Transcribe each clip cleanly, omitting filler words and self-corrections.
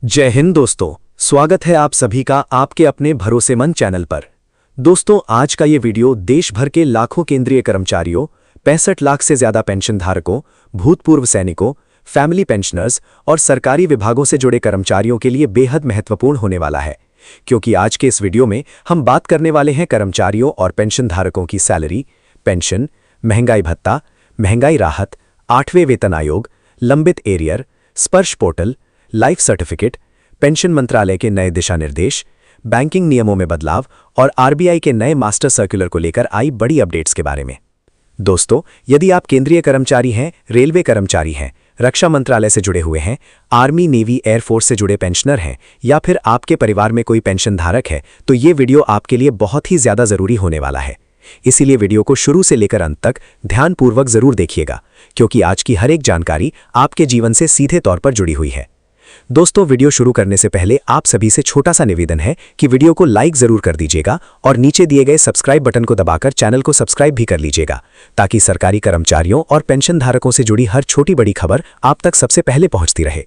जय हिंद दोस्तों, स्वागत है आप सभी का आपके अपने भरोसेमंद चैनल पर। दोस्तों, आज का ये वीडियो देश भर के लाखों केंद्रीय कर्मचारियों, 65 लाख से ज्यादा पेंशन धारकों, भूतपूर्व सैनिकों, फैमिली पेंशनर्स और सरकारी विभागों से जुड़े कर्मचारियों के लिए बेहद महत्वपूर्ण होने वाला है, क्योंकि आज के इस वीडियो में हम बात करने वाले हैं कर्मचारियों और पेंशन धारकों की सैलरी, पेंशन, महंगाई भत्ता, महंगाई राहत, 8वें वेतन आयोग, लंबित एरियर, स्पर्श पोर्टल, लाइफ सर्टिफिकेट, पेंशन मंत्रालय के नए दिशा निर्देश, बैंकिंग नियमों में बदलाव और आरबीआई के नए मास्टर सर्कुलर को लेकर आई बड़ी अपडेट्स के बारे में। दोस्तों, यदि आप केंद्रीय कर्मचारी हैं, रेलवे कर्मचारी हैं, रक्षा मंत्रालय से जुड़े हुए हैं, आर्मी, नेवी, एयरफोर्स से जुड़े पेंशनर हैं या फिर आपके परिवार में कोई पेंशन धारक है, तो ये वीडियो आपके लिए बहुत ही ज्यादा जरूरी होने वाला है। इसीलिए वीडियो को शुरू से लेकर अंत तक ध्यानपूर्वक जरूर देखिएगा, क्योंकि आज की हर एक जानकारी आपके जीवन से सीधे तौर पर जुड़ी हुई है। दोस्तों, वीडियो शुरू करने से पहले आप सभी से छोटा सा निवेदन है कि वीडियो को लाइक जरूर कर दीजिएगा और नीचे दिए गए सब्सक्राइब बटन को दबाकर चैनल को सब्सक्राइब भी कर लीजिएगा, ताकि सरकारी कर्मचारियों और पेंशन धारकों से जुड़ी हर छोटी बड़ी खबर आप तक सबसे पहले पहुंचती रहे।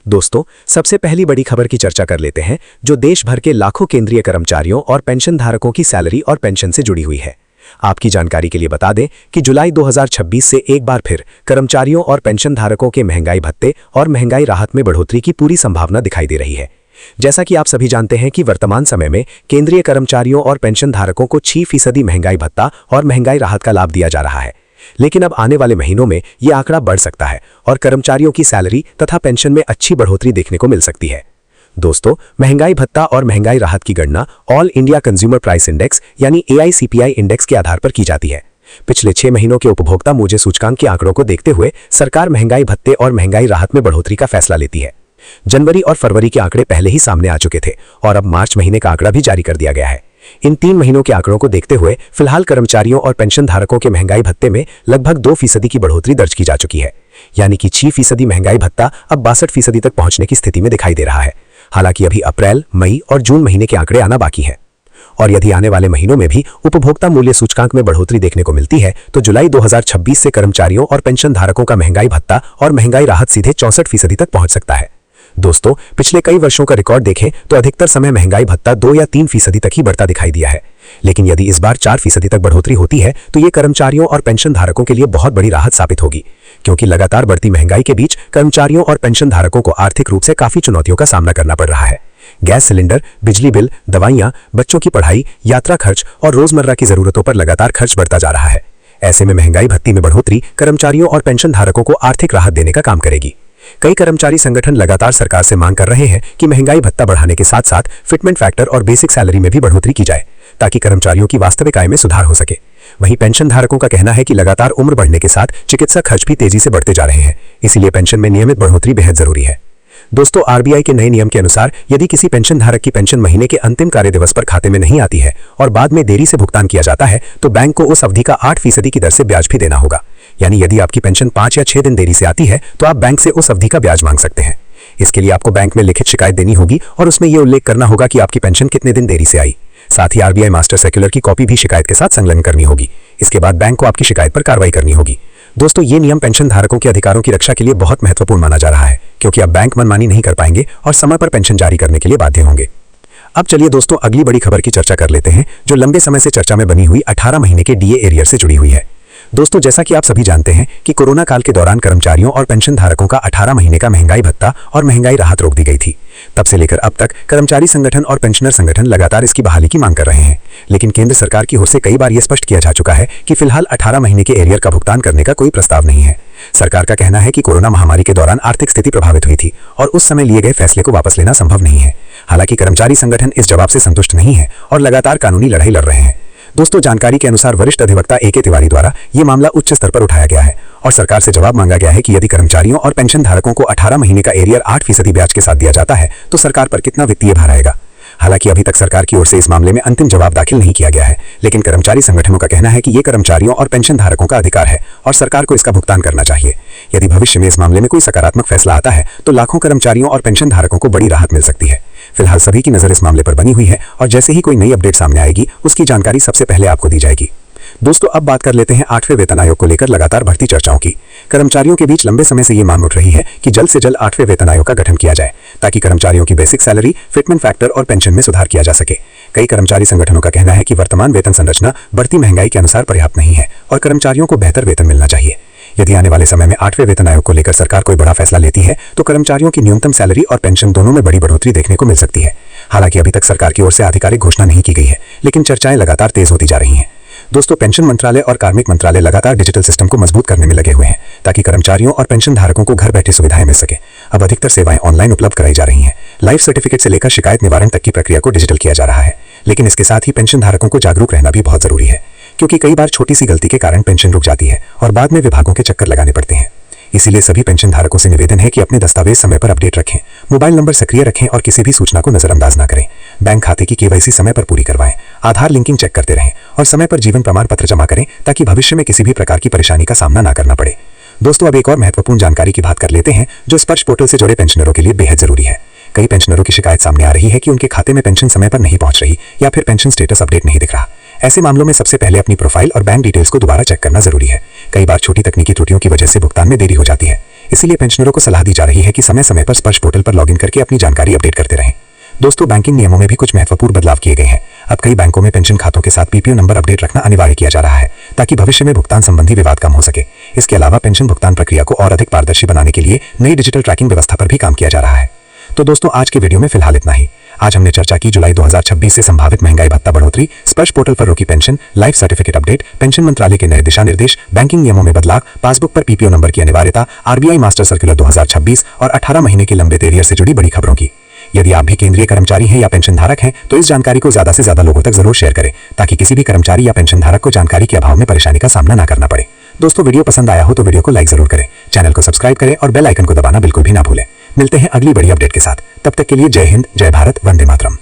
दोस्तों, सबसे पहली बड़ी खबर की चर्चा कर लेते हैं, जो देश भर के लाखों केंद्रीय कर्मचारियों और पेंशन धारकों की सैलरी और पेंशन से जुड़ी हुई है। आपकी जानकारी के लिए बता दें कि जुलाई 2026 से एक बार फिर कर्मचारियों और पेंशन धारकों के महंगाई भत्ते और महंगाई राहत में बढ़ोतरी की पूरी संभावना दिखाई दे रही है। जैसा कि आप सभी जानते हैं कि वर्तमान समय में केंद्रीय कर्मचारियों और पेंशन धारकों को 6% महंगाई भत्ता और महंगाई राहत का लाभ दिया जा रहा है, लेकिन अब आने वाले महीनों में ये आंकड़ा बढ़ सकता है और कर्मचारियों की सैलरी तथा पेंशन में अच्छी बढ़ोतरी देखने को मिल सकती है। दोस्तों, महंगाई भत्ता और महंगाई राहत की गणना all India consumer price index यानी AICPI इंडेक्स के आधार पर की जाती है। पिछले 6 महीनों के उपभोक्ता मूल्य सूचकांक के आंकड़ों को देखते हुए सरकार महंगाई भत्ते और महंगाई राहत में बढ़ोतरी का फैसला लेती है। जनवरी और फरवरी के आंकड़े पहले ही सामने आ चुके थे और अब मार्च महीने का आंकड़ा भी जारी कर दिया गया है। इन 3 महीनों के आंकड़ों को देखते हुए फिलहाल कर्मचारियों और पेंशन धारकों के महंगाई भत्ते में लगभग 2% की बढ़ोतरी दर्ज की जा चुकी है, यानी कि 6% महंगाई भत्ता अब 62% तक पहुंचने की स्थिति में दिखाई दे रहा है। हालांकि अभी अप्रैल, मई और जून महीने के आंकड़े आना बाकी है, और यदि आने वाले महीनों में भी उपभोक्ता मूल्य सूचकांक में बढ़ोतरी देखने को मिलती है तो जुलाई 2026 से कर्मचारियों और पेंशन धारकों का महंगाई भत्ता और महंगाई राहत सीधे 64% तक पहुंच सकता है। दोस्तों, पिछले कई वर्षों का रिकॉर्ड देखें तो अधिकतर समय महंगाई भत्ता 2 या 3% तक ही बढ़ता दिखाई दिया है, लेकिन यदि इस बार 4% तक बढ़ोतरी होती है तो ये कर्मचारियों और पेंशन धारकों के लिए बहुत बड़ी राहत साबित होगी, क्योंकि लगातार बढ़ती महंगाई के बीच कर्मचारियों और पेंशन धारकों को आर्थिक रूप से काफी चुनौतियों का सामना करना पड़ रहा है। गैस सिलेंडर, बिजली बिल, दवाइयां, बच्चों की पढ़ाई, यात्रा खर्च और रोजमर्रा की जरूरतों पर लगातार खर्च बढ़ता जा रहा है। ऐसे में महंगाई भत्ते में बढ़ोतरी कर्मचारियों और पेंशन धारकों को आर्थिक राहत देने का काम करेगी। कई कर्मचारी संगठन लगातार सरकार से मांग कर रहे हैं कि महंगाई भत्ता बढ़ाने के साथ साथ फिटमेंट फैक्टर और बेसिक सैलरी में भी बढ़ोतरी की जाए, ताकि कर्मचारियों की वास्तविक आय में सुधार हो सके। वहीं पेंशन धारकों का कहना है कि लगातार उम्र बढ़ने के साथ चिकित्सा खर्च भी तेजी से बढ़ते जा रहे हैं, इसीलिए पेंशन में नियमित बढ़ोतरी बेहद जरूरी है। दोस्तों, आरबीआई के नए नियम के अनुसार यदि किसी पेंशन धारक की पेंशन महीने के अंतिम कार्य दिवस पर खाते में नहीं आती है और बाद में देरी से भुगतान किया जाता है तो बैंक को उस अवधि का 8% की दर से ब्याज भी देना होगा। यानी यदि आपकी पेंशन 5 या 6 दिन देरी से आती है तो आप बैंक से उस अवधि का ब्याज मांग सकते हैं। इसके लिए आपको बैंक में लिखित शिकायत देनी होगी और उसमें यह उल्लेख करना होगा कि आपकी पेंशन कितने दिन देरी से आई। साथ ही आरबीआई मास्टर सर्कुलर की कॉपी भी शिकायत के साथ संलग्न करनी होगी। इसके बाद बैंक को आपकी शिकायत पर कार्रवाई करनी होगी। दोस्तों, ये नियम पेंशन धारकों के अधिकारों की रक्षा के लिए बहुत महत्वपूर्ण माना जा रहा है, क्योंकि अब बैंक मनमानी नहीं कर पाएंगे और समय पर पेंशन जारी करने के लिए बाध्य होंगे। अब चलिए दोस्तों, अगली बड़ी खबर की चर्चा कर लेते हैं, जो लंबे समय से चर्चा में बनी हुई 18 महीने के डीए एरियर से जुड़ी हुई है। दोस्तों, जैसा कि आप सभी जानते हैं कि कोरोना काल के दौरान कर्मचारियों और पेंशन धारकों का 18 महीने का महंगाई भत्ता और महंगाई राहत रोक दी गई थी। तब से लेकर अब तक कर्मचारी संगठन और पेंशनर संगठन लगातार इसकी बहाली की मांग कर रहे हैं, लेकिन केंद्र सरकार की ओर से कई बार यह स्पष्ट किया जा चुका है कि फिलहाल 18 महीने के एरियर का भुगतान करने का कोई प्रस्ताव नहीं है। सरकार का कहना है कि कोरोना महामारी के दौरान आर्थिक स्थिति प्रभावित हुई थी और उस समय लिए गए फैसले को वापस लेना संभव नहीं है। हालांकि कर्मचारी संगठन इस जवाब से संतुष्ट नहीं है और लगातार कानूनी लड़ाई लड़ रहे हैं। दोस्तों, जानकारी के अनुसार वरिष्ठ अधिवक्ता AK तिवारी द्वारा यह मामला उच्च स्तर पर उठाया गया है और सरकार से जवाब मांगा गया है कि यदि कर्मचारियों और पेंशन धारकों को 18 महीने का एरियर 8% ब्याज के साथ दिया जाता है तो सरकार पर कितना वित्तीय भार आएगा। हालांकि अभी तक सरकार की ओर से इस मामले में अंतिम जवाब दाखिल नहीं किया गया है, लेकिन कर्मचारी संगठनों का कहना है कि ये कर्मचारियों और पेंशन धारकों का अधिकार है और सरकार को इसका भुगतान करना चाहिए। यदि भविष्य में इस मामले में कोई सकारात्मक फैसला आता है तो लाखों कर्मचारियों और पेंशन धारकों को बड़ी राहत मिल सकती है। फिलहाल सभी की नजर इस मामले पर बनी हुई है और जैसे ही कोई नई अपडेट सामने आएगी उसकी जानकारी सबसे पहले आपको दी जाएगी। दोस्तों अब बात कर लेते हैं 8वें वेतन आयोग को लेकर लगातार बढ़ती चर्चाओं की। कर्मचारियों के बीच लंबे समय से ये मांग उठ रही है कि जल्द से जल्द 8वें वेतन आयोग का गठन किया जाए ताकि कर्मचारियों की बेसिक सैलरी, फिटमेंट फैक्टर और पेंशन में सुधार किया जा सके। कई कर्मचारी संगठनों का कहना है कि वर्तमान वेतन संरचना बढ़ती महंगाई के अनुसार पर्याप्त नहीं है और कर्मचारियों को बेहतर वेतन मिलना चाहिए। यदि आने वाले समय में 8वें वेतन आयोग को लेकर सरकार कोई बड़ा फैसला लेती है तो कर्मचारियों की न्यूनतम सैलरी और पेंशन दोनों में बड़ी बढ़ोतरी देखने को मिल सकती है। हालांकि अभी तक सरकार की ओर से आधिकारिक घोषणा नहीं की गई है, लेकिन चर्चाएं लगातार तेज होती जा रही हैं। दोस्तों, पेंशन मंत्रालय और कार्मिक मंत्रालय लगातार डिजिटल सिस्टम को मजबूत करने में लगे हुए हैं ताकि कर्मचारियों और पेंशन धारकों को घर बैठे सुविधाएं मिल सके। अब अधिकतर सेवाएं ऑनलाइन उपलब्ध कराई जा रही हैं। लाइफ सर्टिफिकेट से लेकर शिकायत निवारण तक की प्रक्रिया को डिजिटल किया जा रहा है। लेकिन इसके साथ ही पेंशन धारकों को जागरूक रहना भी बहुत जरूरी है, क्योंकि कई बार छोटी सी गलती के कारण पेंशन रुक जाती है और बाद में विभागों के चक्कर लगाने पड़ते हैं। इसीलिए सभी पेंशन धारकों से निवेदन है कि अपने दस्तावेज समय पर अपडेट रखें, मोबाइल नंबर सक्रिय रखें और किसी भी सूचना को नजरअंदाज न करें। बैंक खाते की केवाईसी समय पर पूरी करवाएं, आधार लिंकिंग चेक करते रहें और समय पर जीवन प्रमाण पत्र जमा करें ताकि भविष्य में किसी भी प्रकार की परेशानी का सामना न करना पड़े। दोस्तों, अब एक और महत्वपूर्ण जानकारी की बात कर लेते हैं जो स्पर्श पोर्टल से जुड़े पेंशनरों के लिए बेहद जरूरी है। कई पेंशनरों की शिकायत सामने आ रही है कि उनके खाते में पेंशन समय पर नहीं पहुंच रही या फिर पेंशन स्टेटस अपडेट नहीं दिख रहा। ऐसे मामलों में सबसे पहले अपनी प्रोफाइल और बैंक डिटेल्स को दोबारा चेक करना जरूरी है। कई बार छोटी तकनीकी त्रुटियों की वजह से भुगतान में देरी हो जाती है। इसीलिए पेंशनरों को सलाह दी जा रही है कि समय समय पर स्पर्श पोर्टल पर लॉगिन करके अपनी जानकारी अपडेट करते रहें। दोस्तों, बैंकिंग नियमों में भी कुछ महत्वपूर्ण बदलाव किए गए हैं। अब कई बैंकों में पेंशन खातों के साथ पीपीओ नंबर अपडेट रखना अनिवार्य किया जा रहा है ताकि भविष्य में भुगतान संबंधी विवाद कम हो सके। इसके अलावा पेंशन भुगतान प्रक्रिया को और अधिक पारदर्शी बनाने के लिए नई डिजिटल ट्रैकिंग व्यवस्था पर भी काम किया जा रहा है। तो दोस्तों, आज के वीडियो में फिलहाल इतना ही। आज हमने चर्चा की जुलाई 2026 से संभावित महंगाई भत्ता बढ़ोतरी, स्पर्श पोर्टल पर रोकी pension, life certificate update, pension मंत्रालय के नए दिशा निर्देश, बैंकिंग नियमों में बदलाव, पासबुक पर पीपीओ नंबर की अनिवार्यता, आरबीआई मास्टर सर्कुलर 2026 और 18 महीने के लंबे एरियर से जुड़ी बड़ी खबरों की। यदि आप भी केंद्रीय कर्मचारी हैं या पेंशन धारक हैं तो इस जानकारी को ज्यादा से ज्यादा लोगों तक जरूर शेयर करें ताकि किसी भी कर्मचारी या पेंशन धारक को जानकारी के अभाव में परेशानी का सामना न करना पड़े। दोस्तों, वीडियो पसंद आया हो तो वीडियो को लाइक जरूर करें, चैनल को सब्सक्राइब करें और बेल आइकन को दबाना बिल्कुल भी ना भूलें। मिलते हैं अगली बड़ी अपडेट के साथ। तब तक के लिए जय हिंद, जय भारत, वंदे मातरम।